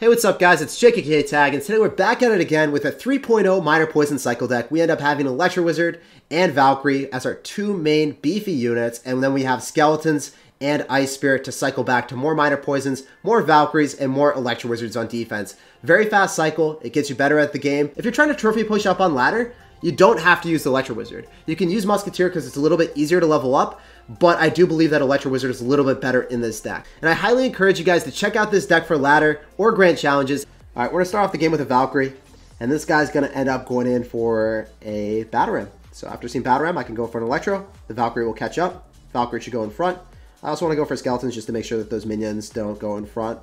Hey, what's up guys, it's SirTagCR, and today we're back at it again with a 3.0 Minor Poison Cycle deck. We end up having Electro Wizard and Valkyrie as our two main beefy units, and then we have Skeletons and Ice Spirit to cycle back to more Minor Poisons, more Valkyries, and more Electro Wizards on defense. Very fast cycle, it gets you better at the game. If you're trying to trophy push up on ladder, you don't have to use the Electro Wizard. You can use Musketeer because it's a little bit easier to level up, but I do believe that Electro Wizard is a little bit better in this deck. And I highly encourage you guys to check out this deck for ladder or grand challenges. Alright, we're going to start off the game with a Valkyrie, and this guy's going to end up going in for a Battle Ram. So after seeing Battle Ram, I can go for an Electro. The Valkyrie will catch up. Valkyrie should go in front. I also want to go for Skeletons just to make sure that those minions don't go in front.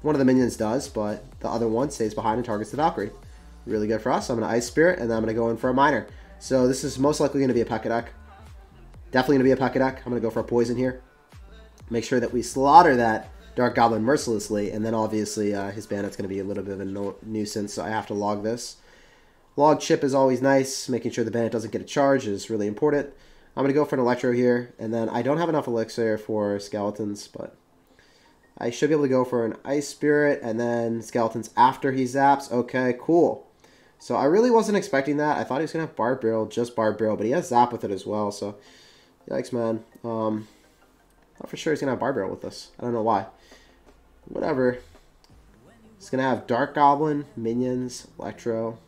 One of the minions does, but the other one stays behind and targets the Valkyrie. Really good for us. I'm going to Ice Spirit, and then I'm going to go in for a Minor. So this is most likely going to be a Pekka deck. Definitely going to be a Pekka deck. I'm going to go for a Poison here. Make sure that we slaughter that Dark Goblin mercilessly, and then obviously his bandit's going to be a little bit of a nuisance, so I have to log this. Log chip is always nice. Making sure the bandit doesn't get a charge is really important. I'm going to go for an Electro here, and then I don't have enough elixir for Skeletons, but I should be able to go for an Ice Spirit, and then Skeletons after he zaps. Okay, cool. So I really wasn't expecting that. I thought he was going to have Barb Barrel, just Barb Barrel, but he has Zap with it as well, so yikes, man. Not for sure he's going to have Barb Barrel with us. I don't know why. Whatever. He's going to have Dark Goblin, Minions, Electro,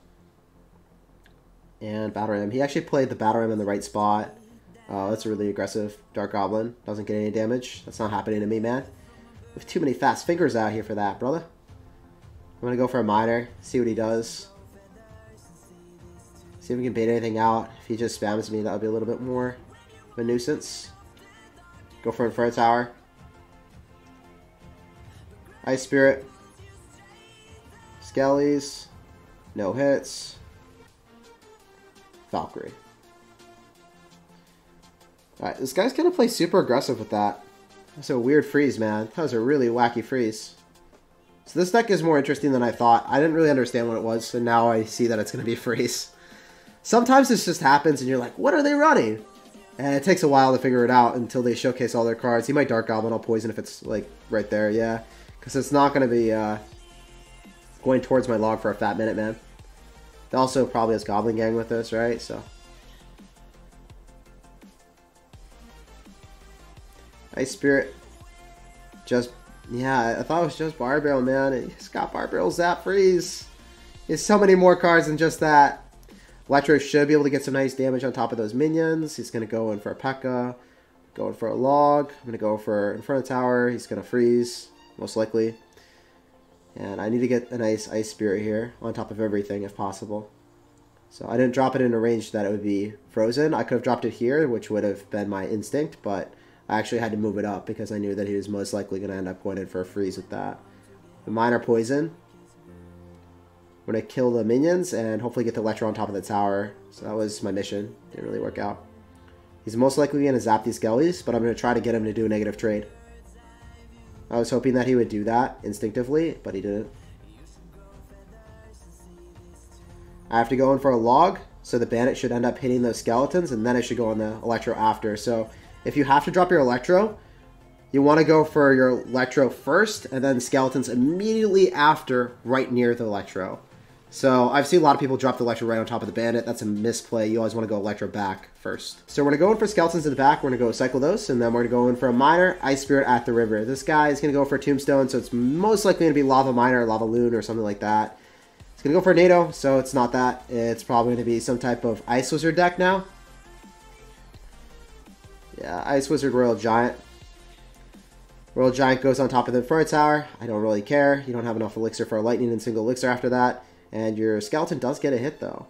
and Battle Ram. He actually played the Battle Ram in the right spot. That's really aggressive. Dark Goblin doesn't get any damage. That's not happening to me, man. We have too many fast fingers out here for that, brother. I'm going to go for a Minor, see what he does. See if we can bait anything out. If he just spams me, that would be a little bit more of a nuisance. Go for Inferno Tower. Ice Spirit. Skellies. No hits. Valkyrie. Alright, this guy's going to play super aggressive with that. That's a weird freeze, man. That was a really wacky freeze. So this deck is more interesting than I thought. I didn't really understand what it was, so now I see that it's going to be freeze. Sometimes this just happens and you're like, what are they running? And it takes a while to figure it out until they showcase all their cards. He might Dark Goblin, I'll Poison if it's like right there, yeah. Because it's not going to be going towards my log for a fat minute, man. They also probably has Goblin Gang with this, right? So Ice Spirit. Just, yeah, I thought it was just Barb Barrel, man. He's got Barb Barrel, Zap, Freeze. He has so many more cards than just that. Electro should be able to get some nice damage on top of those minions. He's going to go in for a Pekka. Going for a Log. I'm going to go for Inferno Tower. He's going to freeze, most likely. And I need to get a nice Ice Spirit here on top of everything if possible. So I didn't drop it in a range that it would be frozen. I could have dropped it here, which would have been my instinct, but I actually had to move it up because I knew that he was most likely going to end up going in for a freeze with that. The Minor Poison. I'm going to kill the minions and hopefully get the Electro on top of the tower. So that was my mission. Didn't really work out. He's most likely going to zap these Skellies, but I'm going to try to get him to do a negative trade. I was hoping that he would do that instinctively, but he didn't. I have to go in for a Log, so the Bandit should end up hitting those Skeletons, and then I should go on the Electro after. So if you have to drop your Electro, you want to go for your Electro first, and then Skeletons immediately after, right near the Electro. So I've seen a lot of people drop the Electro right on top of the Bandit. That's a misplay. You always want to go Electro back first. So we're going to go in for Skeletons in the back. We're going to go cycle those, and then we're going to go in for a Minor, Ice Spirit at the river. This guy is going to go for a Tombstone, so it's most likely going to be Lava Minor, Lava Loon, or something like that. It's going to go for a NATO, so it's not that. It's probably going to be some type of Ice Wizard deck now. Yeah, Ice Wizard Royal Giant. Royal Giant goes on top of the Inferno Tower. I don't really care. You don't have enough elixir for a lightning and single elixir after that. And your Skeleton does get a hit, though.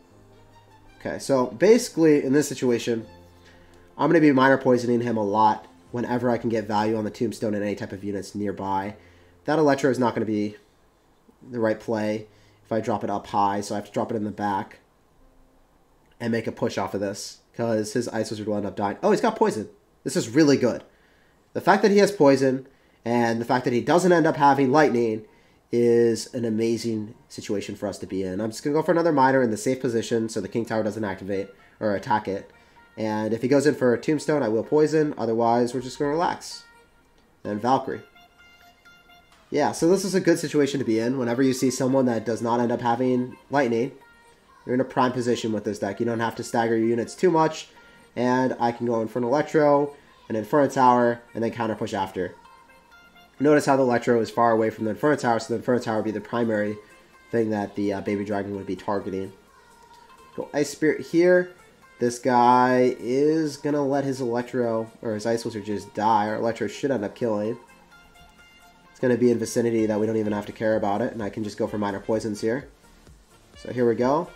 Okay, so basically, in this situation, I'm going to be Minor Poisoning him a lot whenever I can get value on the Tombstone and any type of units nearby. That Electro is not going to be the right play if I drop it up high, so I have to drop it in the back and make a push off of this, because his Ice Wizard will end up dying. Oh, he's got Poison. This is really good. The fact that he has Poison and the fact that he doesn't end up having Lightning is an amazing situation for us to be in. I'm just going to go for another Minor in the safe position so the King Tower doesn't activate or attack it. And if he goes in for a Tombstone, I will Poison. Otherwise, we're just going to relax. Then Valkyrie. Yeah, so this is a good situation to be in. Whenever you see someone that does not end up having lightning, you're in a prime position with this deck. You don't have to stagger your units too much. And I can go in for an electro, an inferno tower, and then counter push after. Notice how the electro is far away from the inferno tower, so the inferno tower would be the primary thing that the baby dragon would be targeting. Go Ice Spirit here. This guy is going to let his electro, or his Ice Wizard just die. Our electro should end up killing. It's going to be in vicinity that we don't even have to care about it, and I can just go for minor poisons here. So here we go.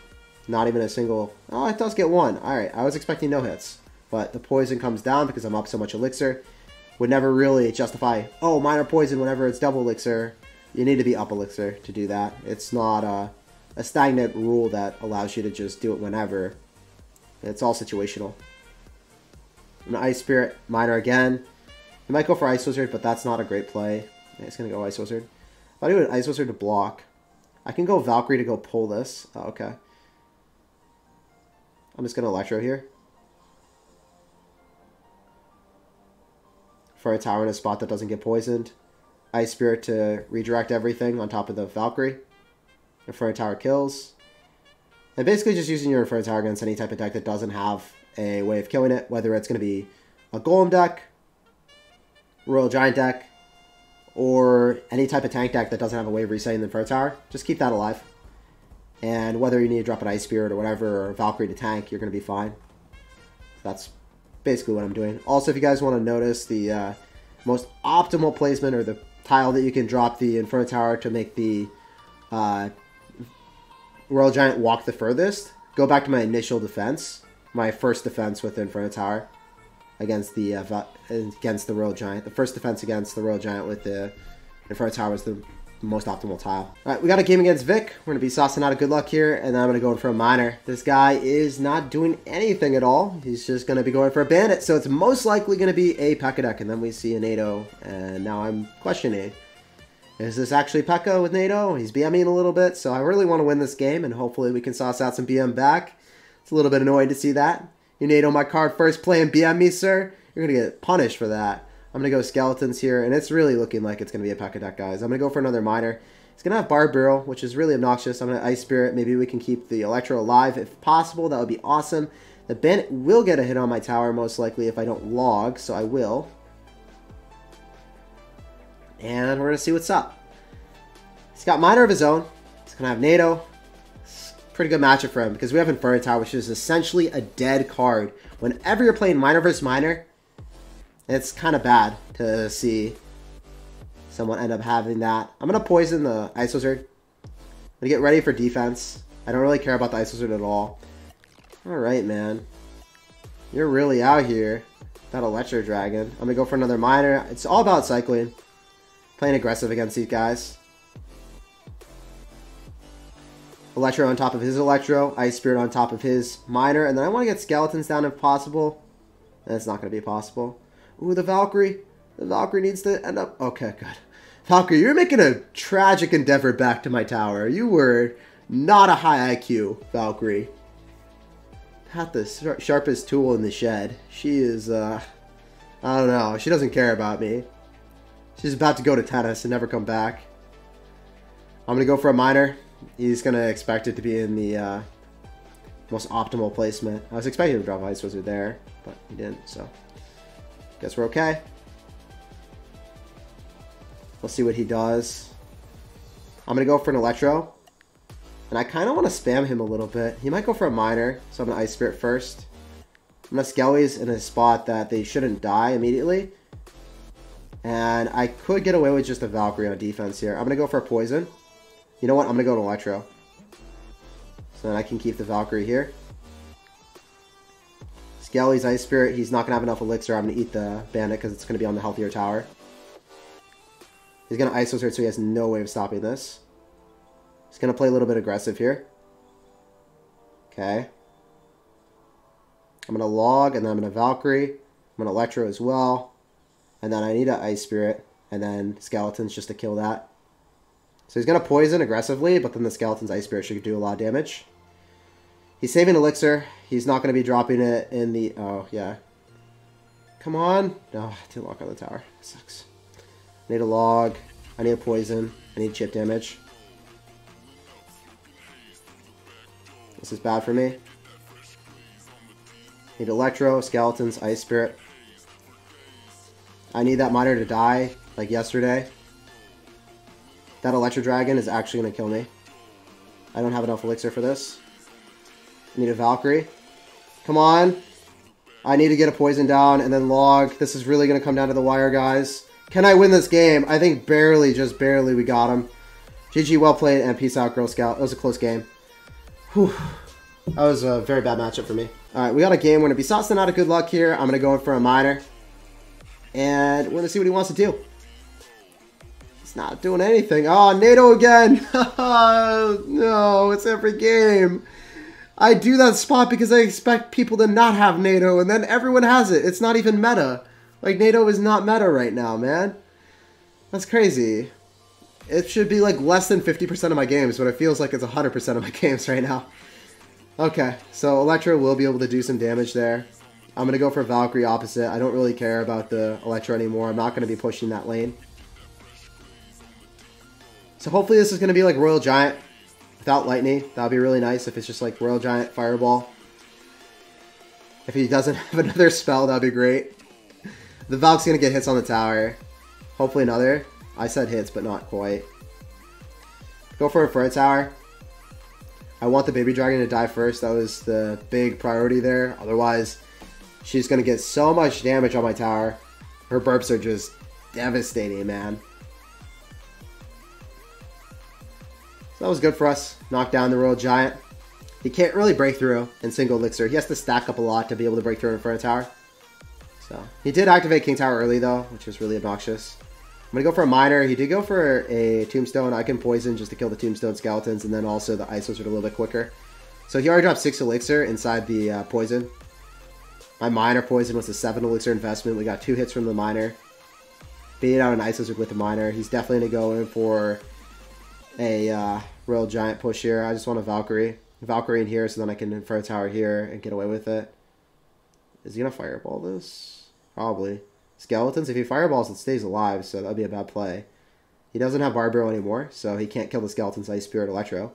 Not even a single... Oh, it does get one. Alright, I was expecting no hits. But the poison comes down because I'm up so much elixir. Would never really justify, oh, minor poison whenever it's double elixir. You need to be up elixir to do that. It's not a stagnant rule that allows you to just do it whenever. It's all situational. An Ice Spirit, minor again. You might go for Ice Wizard, but that's not a great play. Yeah, it's going to go Ice Wizard. If I do an Ice Wizard to block, I can go Valkyrie to go pull this. Oh, okay. I'm just going to Electro here. For a tower in a spot that doesn't get poisoned. Ice Spirit to redirect everything on top of the Valkyrie. Inferno Tower kills. And basically just using your Inferno Tower against any type of deck that doesn't have a way of killing it. Whether it's going to be a Golem deck, Royal Giant deck, or any type of tank deck that doesn't have a way of resetting the Inferno Tower. Just keep that alive. And whether you need to drop an Ice Spirit or whatever, or Valkyrie to tank, you're going to be fine. So that's basically what I'm doing. Also, if you guys want to notice the most optimal placement, or the tile that you can drop the Inferno Tower to make the Royal Giant walk the furthest, go back to my initial defense, my first defense with the Inferno Tower against the Royal Giant. The first defense against the Royal Giant with the Inferno Tower was the most optimal tile. Alright, we got a game against Vic. We're going to be saucing out a good luck here, and then I'm going to go in for a minor. This guy is not doing anything at all. He's just going to be going for a bandit, so it's most likely going to be a Pekka deck, and then we see a NATO, and now I'm questioning, is this actually Pekka with NATO? He's BMing a little bit, so I really want to win this game, and hopefully we can sauce out some BM back. It's a little bit annoying to see that. You NATO my card first play and BM me, sir? You're going to get punished for that. I'm going to go Skeletons here, and it's really looking like it's going to be a Pekka deck, guys. I'm going to go for another minor. He's going to have Barb Barrel, which is really obnoxious. I'm going to Ice Spirit. Maybe we can keep the Electro alive if possible. That would be awesome. The Bandit will get a hit on my tower, most likely, if I don't log, so I will. And we're going to see what's up. He's got minor of his own. He's going to have NATO. Pretty good matchup for him, because we have Inferno Tower, which is essentially a dead card. Whenever you're playing minor versus minor, it's kind of bad to see someone end up having that. I'm going to poison the Ice Wizard. I'm going to get ready for defense. I don't really care about the Ice Wizard at all. Alright, man. You're really out here. That Electro Dragon. I'm going to go for another minor. It's all about cycling. Playing aggressive against these guys. Electro on top of his Electro. Ice Spirit on top of his minor. And then I want to get Skeletons down if possible. That's not going to be possible. Ooh, the Valkyrie. The Valkyrie needs to end up... Okay, good. Valkyrie, you're making a tragic endeavor back to my tower. You were not a high IQ, Valkyrie. Not the sharpest tool in the shed. She is, I don't know. She doesn't care about me. She's about to go to tennis and never come back. I'm going to go for a minor. He's going to expect it to be in the most optimal placement. I was expecting to drop Ice Wizard there, but he didn't, so... Guess we're okay. We'll see what he does. I'm going to go for an Electro. And I kind of want to spam him a little bit. He might go for a minor, so I'm going to Ice Spirit first. I'm going to Skellies in a spot that they shouldn't die immediately. And I could get away with just a Valkyrie on defense here. I'm going to go for a Poison. You know what? I'm going to go to Electro. So then I can keep the Valkyrie here. Skelly's Ice Spirit, he's not going to have enough elixir. I'm going to eat the Bandit because it's going to be on the healthier tower. He's going to Ice Wizard, so he has no way of stopping this. He's going to play a little bit aggressive here. Okay. I'm going to Log, and then I'm going to Valkyrie. I'm going to Electro as well. And then I need an Ice Spirit, and then Skeletons just to kill that. So he's going to Poison aggressively, but then the Skeleton's Ice Spirit should do a lot of damage. He's saving elixir. He's not going to be dropping it in the... Oh, yeah. Come on. No, I didn't lock on the tower. Sucks. Need a Log. I need a poison. I need chip damage. This is bad for me. Need electro, skeletons, ice spirit. I need that miner to die, like yesterday. That electro dragon is actually going to kill me. I don't have enough elixir for this. I need a Valkyrie. Come on. I need to get a poison down and then log. This is really going to come down to the wire, guys. Can I win this game? I think barely, just barely, we got him. GG, well played, and peace out, Girl Scout. It was a close game. Whew. That was a very bad matchup for me. Alright, we got a game winner. Bisat's not a good luck here. I'm going to go in for a miner. And we're going to see what he wants to do. He's not doing anything. Oh, NATO again. No, it's every game. I do that spot because I expect people to not have NATO, and then everyone has it. It's not even meta. Like, NATO is not meta right now, man. That's crazy. It should be like less than 50% of my games, but it feels like it's 100% of my games right now. Okay, so Electro will be able to do some damage there. I'm going to go for Valkyrie opposite. I don't really care about the Electro anymore. I'm not going to be pushing that lane. So hopefully this is going to be like Royal Giant without Lightning. That would be really nice if it's just like Royal Giant Fireball. If he doesn't have another spell, that would be great. The Valk's going to get hits on the tower. Hopefully another. I said hits, but not quite. Go for a Inferno Tower. I want the baby dragon to die first. That was the big priority there. Otherwise, she's going to get so much damage on my tower. Her burps are just devastating, man. So that was good for us. Knocked down the Royal Giant. He can't really break through in single elixir. He has to stack up a lot to be able to break through an Inferno Tower. So he did activate King Tower early, though, which was really obnoxious. I'm going to go for a miner. He did go for a tombstone. I can poison just to kill the tombstone skeletons, and then also the ice wizard a little bit quicker. So he already dropped 6 elixir inside the poison. My miner poison was a 7 elixir investment. We got 2 hits from the miner. Beat out an ice wizard with the miner. He's definitely going to go in for a Royal Giant push here. I just want a Valkyrie. Valkyrie in here so then I can Inferno Tower here and get away with it. Is he going to fireball this? Probably. Skeletons, if he fireballs, it stays alive, so that would be a bad play. He doesn't have Barbaro anymore, so he can't kill the Skeletons, Ice Spirit, Electro.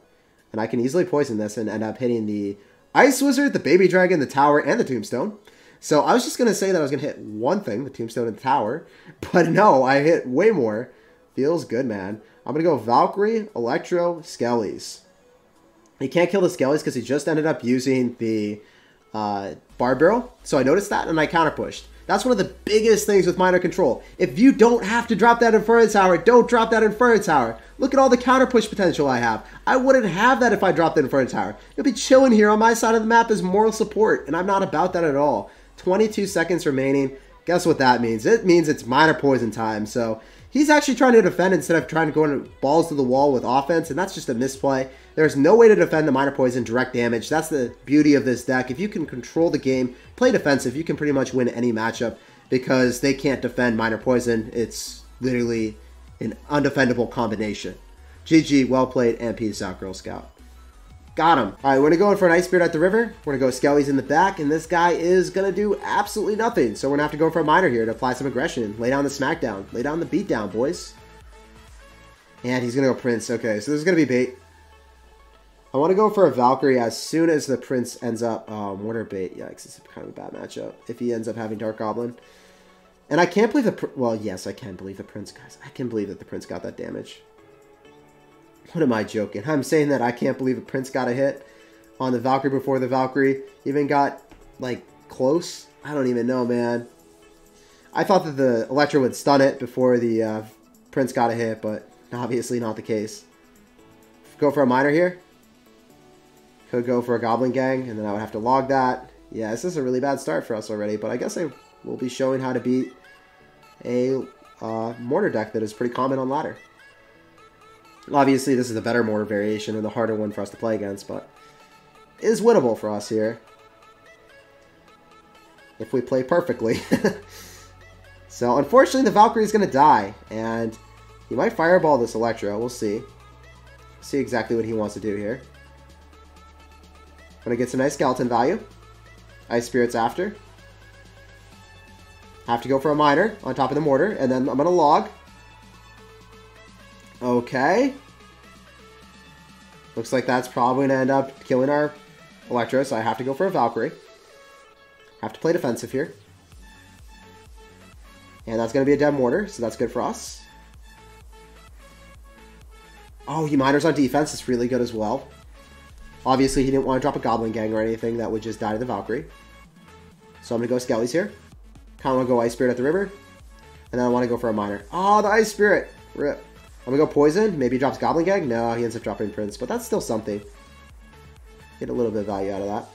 And I can easily poison this and end up hitting the Ice Wizard, the Baby Dragon, the Tower, and the Tombstone. So I was just going to say that I was going to hit one thing, the Tombstone and the Tower, but no, I hit way more. Feels good, man. I'm going to go Valkyrie, Electro, Skellies. He can't kill the Skellies because he just ended up using the Barbaro, so I noticed that and I counter pushed. That's one of the biggest things with minor control. If you don't have to drop that Inferno Tower, don't drop that Inferno Tower. Look at all the counter push potential I have. I wouldn't have that if I dropped the Inferno Tower. You'll be chilling here on my side of the map as moral support, and I'm not about that at all. 22 seconds remaining. Guess what that means? It means it's minor poison time, so he's actually trying to defend instead of trying to go into balls to the wall with offense, and that's just a misplay. There's no way to defend the minor poison direct damage. That's the beauty of this deck. If you can control the game, play defensive, you can pretty much win any matchup because they can't defend minor poison. It's literally an undefendable combination. GG, well played, and peace out, Girl Scout. Got him. All right, we're going to go in for an Ice Spirit at the river. We're going to go Skellies in the back, and this guy is going to do absolutely nothing. So we're going to have to go for a miner here to apply some aggression. Lay down the smackdown. Lay down the beatdown, boys. And he's going to go Prince. Okay, so this is going to be bait. I want to go for a Valkyrie as soon as the Prince ends up... Mortar bait. Yikes, this is kind of a bad matchup. If he ends up having Dark Goblin. And I can't believe the... Well, yes, I can believe the Prince, guys. I can believe that the Prince got that damage. What am I joking? I'm saying that I can't believe the Prince got a hit on the Valkyrie before the Valkyrie even got, like, close. I don't even know, man. I thought that the Electro would stun it before the Prince got a hit, but obviously not the case. Go for a miner here. Could go for a Goblin Gang, and then I would have to log that. Yeah, this is a really bad start for us already, but I guess I will be showing how to beat a Mortar deck that is pretty common on ladder. Obviously, this is the better Mortar variation and the harder one for us to play against, but it is winnable for us here. If we play perfectly. So, unfortunately, the Valkyrie is going to die, and he might fireball this Electro. We'll see. See exactly what he wants to do here. Going to get some nice skeleton value. Ice Spirits after. Have to go for a miner on top of the Mortar, and then I'm going to log. Okay. Looks like that's probably going to end up killing our Electro, so I have to go for a Valkyrie. Have to play defensive here. And that's going to be a dead Mortar, so that's good for us. Oh, he miners on defense. It's really good as well. Obviously, he didn't want to drop a Goblin Gang or anything that would just die to the Valkyrie. So I'm going to go Skellies here. Kind of want to go Ice Spirit at the river. And then I want to go for a miner. Oh, the Ice Spirit. Rip. I'm going to go Poison. Maybe he drops Goblin Gang. No, he ends up dropping Prince. But that's still something. Get a little bit of value out of that.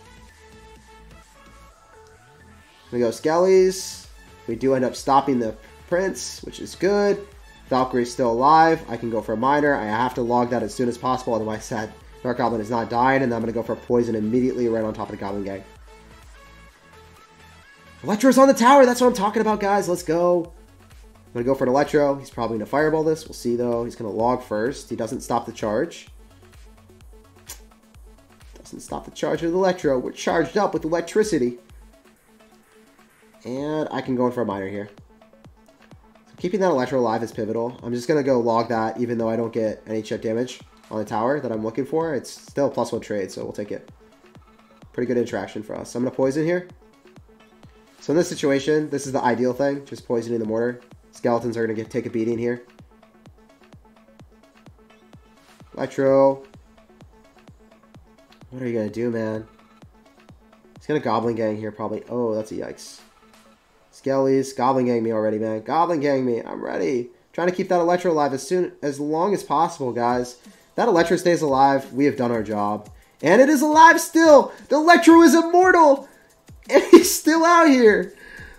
I'm going to go Skellies. We do end up stopping the Prince, which is good. Valkyrie's still alive. I can go for a miner. I have to log that as soon as possible. Otherwise, that Dark Goblin is not dying. And then I'm going to go for Poison immediately right on top of the Goblin Gang. Electro's on the tower. That's what I'm talking about, guys. Let's go. I'm going to go for an Electro. He's probably going to Fireball this. We'll see, though. He's going to log first. He doesn't stop the charge. Doesn't stop the charge with Electro. We're charged up with electricity. And I can go in for a miner here. So keeping that Electro alive is pivotal. I'm just going to go log that, even though I don't get any chip damage on the tower that I'm looking for. It's still a +1 trade, so we'll take it. Pretty good interaction for us. So I'm going to Poison here. So in this situation, this is the ideal thing. Just poisoning the Mortar. Skeletons are going to take a beating here. Electro. What are you going to do, man? He's going to Goblin Gang here, probably. Oh, that's a yikes. Skellies. Goblin Gang me already, man. Goblin Gang me. I'm ready. Trying to keep that Electro alive as long as possible, guys. That Electro stays alive. We have done our job. And it is alive still. The Electro is immortal. And he's still out here.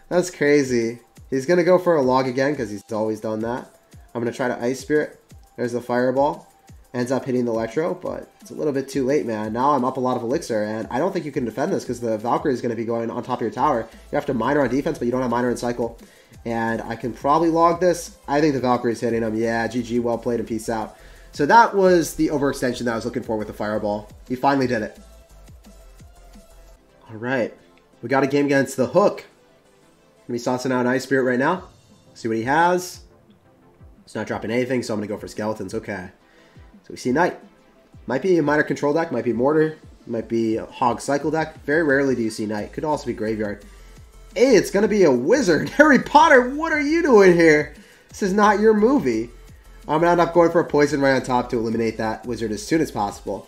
That's crazy. He's going to go for a log again because he's always done that. I'm going to try to Ice Spirit. There's the Fireball. Ends up hitting the Electro, but it's a little bit too late, man. Now I'm up a lot of elixir, and I don't think you can defend this because the Valkyrie is going to be going on top of your tower. You have to miner on defense, but you don't have miner in cycle. And I can probably log this. I think the Valkyrie's hitting him. Yeah, GG, well played, and peace out. So that was the overextension that I was looking for with the Fireball. He finally did it. All right. We got a game against the Hook. Gonna be saucing out an Ice Spirit right now. See what he has. He's not dropping anything, so I'm gonna go for Skeletons. Okay. So we see Knight. Might be a Miner control deck, might be Mortar, might be a Hog cycle deck. Very rarely do you see Knight. Could also be Graveyard. Hey, it's gonna be a Wizard. Harry Potter, what are you doing here? This is not your movie. I'm gonna end up going for a Poison right on top to eliminate that Wizard as soon as possible.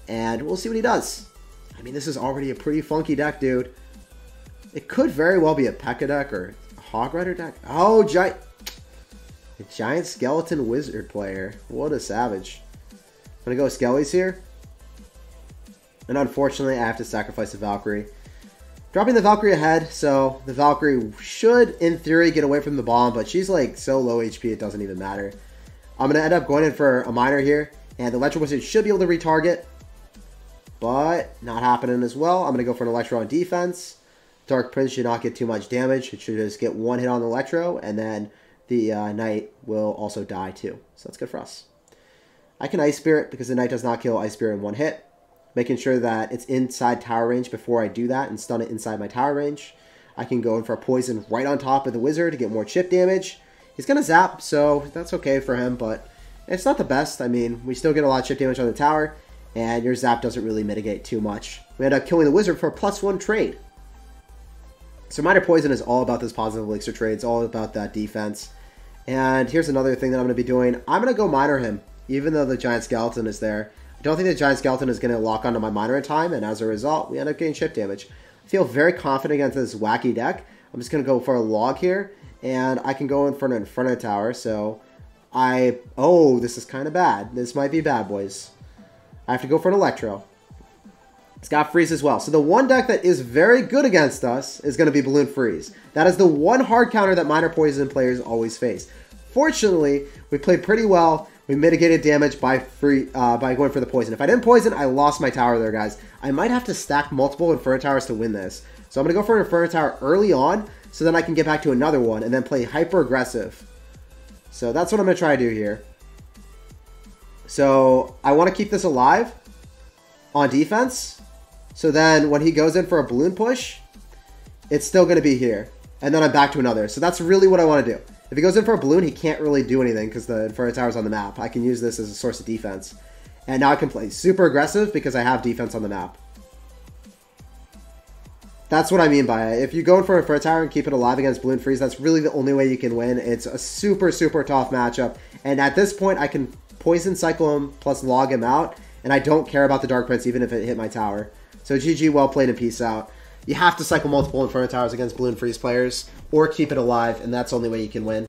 And we'll see what he does. I mean, this is already a pretty funky deck, dude. It could very well be a Pekka deck or a Hog Rider deck. Oh, a giant skeleton wizard player. What a savage. I'm going to go Skellies here. And unfortunately, I have to sacrifice the Valkyrie. Dropping the Valkyrie ahead, so the Valkyrie should, in theory, get away from the bomb, but she's like so low HP it doesn't even matter. I'm going to end up going in for a miner here, and the Electro Wizard should be able to retarget, but not happening as well. I'm going to go for an Electro on defense. Dark Prince should not get too much damage. It should just get one hit on the Electro, and then the Knight will also die too. So that's good for us. I can Ice Spirit because the Knight does not kill Ice Spirit in one hit. Making sure that it's inside tower range before I do that and stun it inside my tower range. I can go in for a Poison right on top of the Wizard to get more chip damage. He's going to zap, so that's okay for him, but it's not the best. I mean, we still get a lot of chip damage on the tower, and your zap doesn't really mitigate too much. We end up killing the Wizard for a +1 trade. So Minor Poison is all about this positive elixir trade. It's all about that defense. And here's another thing that I'm going to be doing. I'm going to go miner him, even though the Giant Skeleton is there. I don't think the Giant Skeleton is going to lock onto my miner in time, and as a result, we end up getting chip damage. I feel very confident against this wacky deck. I'm just going to go for a log here, and I can go in for an Inferno Tower, so oh, this is kind of bad. This might be bad, boys. I have to go for an Electro. It's got Freeze as well. So the one deck that is very good against us is going to be Balloon Freeze. That is the one hard counter that Minor Poison players always face. Fortunately, we played pretty well. We mitigated damage by going for the Poison. If I didn't Poison, I lost my tower there, guys. I might have to stack multiple Inferno Towers to win this. So I'm going to go for an Inferno Tower early on, so then I can get back to another one and then play hyper aggressive. So that's what I'm going to try to do here. So I want to keep this alive on defense. So then when he goes in for a balloon push, it's still going to be here. And then I'm back to another. So that's really what I want to do. If he goes in for a balloon, he can't really do anything because the Inferno Tower's on the map. I can use this as a source of defense. And now I can play super aggressive because I have defense on the map. That's what I mean by it. If you go in for a Inferno Tower and keep it alive against Balloon Freeze, that's really the only way you can win. It's a super, super tough matchup. And at this point, I can Poison Cycle him plus log him out. And I don't care about the Dark Prince even if it hit my tower. So GG, well played, and peace out. You have to cycle multiple Inferno Towers against Balloon Freeze players, or keep it alive, and that's the only way you can win.